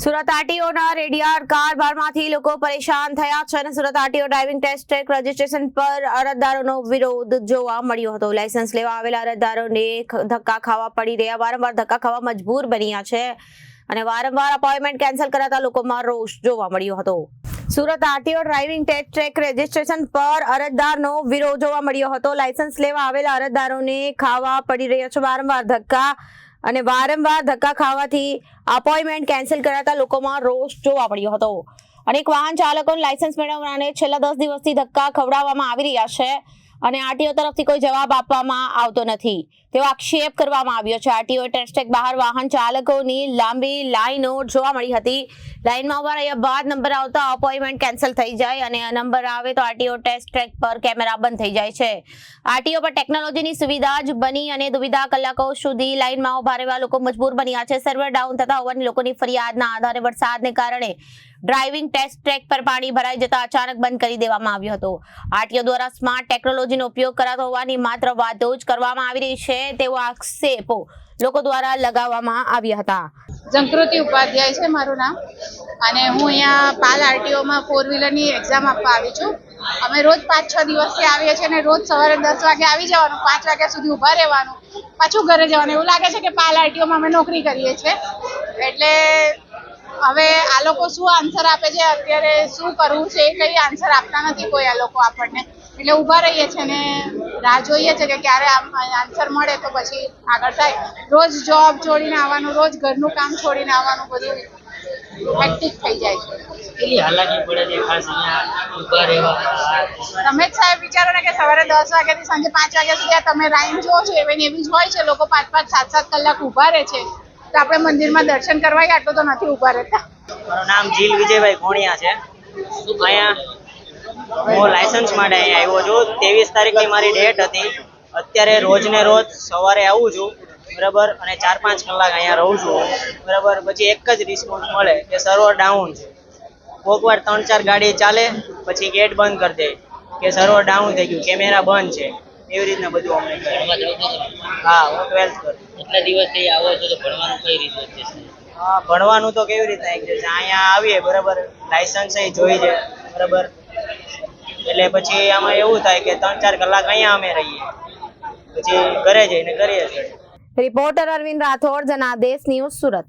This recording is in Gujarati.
સુરત આરટીઓના રેડિયાર કારભારમાંથી લોકો પરેશાન થયા છે અને Surat RTO driving test track registration પર અરજદારોનો વિરોધ જોવા મળ્યો હતો। લાયસન્સ લેવા આવેલા અરજદારોને ધક્કા ખાવા પડી રહ્યા, વારંવાર ધક્કા ખાવા મજબૂર બન્યા છે અને વારંવાર અપોઇન્ટમેન્ટ કેન્સલ કરાતા લોકોમાં રોષ જોવા મળ્યો હતો। Surat RTO driving test track registration પર અરજદારનો વિરોધ જોવા મળ્યો હતો। લાયસન્સ લેવા આવેલા અરજદારોને ખાવા પડી રહ્યા છે વારંવાર ધક્કા ખાવાથી અપોઇન્ટમેન્ટ કેન્સલ કરાતા લોકોમાં રોષ જોવા મળ્યો હતો। અનેક વાહન ચાલકોને લાયસન્સ મેળવવાને છેલ્લા 10 દિવસથી ધક્કા ખવડાવવામાં આવી રહ્યા છે અને આરટીઓ તરફથી કોઈ જવાબ આપવામાં આવતો નથી તેવો આક્ષેપ કરવામાં આવ્યો છે। આરટીઓ ટેસ્ટ ટ્રેક બહાર વાહન ચાલકોની લાંબી લાઈનો જોવા મળી હતી। લાઈનમાં ઉભા રહ્યા બાદ નંબર આવતા અપોઇન્ટમેન્ટ કેન્સલ થઈ જાય અને નંબર આવે તો આરટીઓ ટેસ્ટ ટ્રેક પર કેમેરા બંધ થઈ જાય છે। આરટીઓ પર ટેકનોલોજીની સુવિધા જ બની અને દુવિધા કલાકો સુધી લાઈનમાં ઉભા રહેવા લોકો મજબૂર બન્યા છે। સર્વર ડાઉન થતા હોવાની લોકોની ફરિયાદના આધારે વરસાદને કારણે ડ્રાઇવિંગ ટેસ્ટ ટ્રેક પર પાણી ભરાઈ જતા અચાનક બંધ કરી દેવામાં આવ્યો હતો। આરટીઓ દ્વારા સ્માર્ટ ટેકનોલોજીનો ઉપયોગ કરાતો હોવાની માત્ર વાતો જ કરવામાં આવી રહી છે તેવો આક્ષેપો લોકો દ્વારા લગાવવામાં આવ્યા હતા। જંકૃતિ ઉપાધ્યાય છે મારું નામ અને હું અહીંયા પાલ આરટીઓમાં 4 વ્હીલરની એક્ઝામ આપવા આવી છું। અમે રોજ 5-6 દિવસથી આવીએ છીએ અને રોજ સવારે 10 વાગે આવી જવાનું, 5 વાગ્યા સુધી ઊભા રહેવાનું, પાછું ઘરે જવાનું। એવું લાગે છે કે પાલ આરટીઓમાં અમે નોકરી કરીએ છીએ। એટલે હવે આ લોકો શું આન્સર આપે છે, અત્યારે શું કરવું છે એ કંઈ આન્સર આપતા નથી કોઈ આ લોકો આપણને। એટલે ઊભા રહીએ છીએ ને રાહ જોઈએ છે કે ક્યારે આન્સર મળે તો પછી આગળ થાય। રોજ જોબ છોડીને આવવાનું, રોજ ઘરનું કામ છોડીને આવવાનું, બધું હેક્ટિક થઈ જાય છે। કેટલી હાલાકી પડે છે ખાસ અહીંયા ઊભા રહેવા। તમે જ સાહેબ વિચારો ને કે સવારે 10 વાગ્યાથી સાંજે 5 વાગ્યા સુધી તમે લાઈન જોવો છો એવી જ હોય છે। લોકો 5-5, 7-7 કલાક ઊભા રહે છે તો આપણે મંદિરમાં દર્શન કરવા આટલું તો નથી ઊભા રહેતા। મારું નામ જીલ વિજયભાઈ કોણિયા છે। અહીંયા હું લાયસન્સ માટે અહીંયા આવ્યો છું। 23 તારીખની મારી ડેટ હતી। અત્યારે રોજને રોજ સવારે આવું છું બરાબર, અને 4-5 કલાક અહીંયા રહું છું બરાબર। પછી એક જ રિસ્પોન્સ મળે કે સર્વર ડાઉન છે। કોઈક વાર 3-4 ગાડી ચાલે પછી ગેટ બંધ કરી દે કે સર્વર ડાઉન થઈ ગયું, કેમેરા બંધ છે, એવી રીતના બધું અમને કહે। હા, હું 12th કરું। એટલા દિવસથી આવો છો તો ભણવાનું કઈ રીતે છે? હા, ભણવાનું તો કેવી રીતના એક છે, અહીંયા આવીએ બરાબર, લાયસન્સ જોઈ છે બરાબર, એટલે પછી આમાં એવું થાય કે 3-4 કલાક અહીંયા અમે રહીએ, પછી ઘરે જઈને કરીએ છીએ। Reporter Arvind Rathod, Janadesh news, Surat.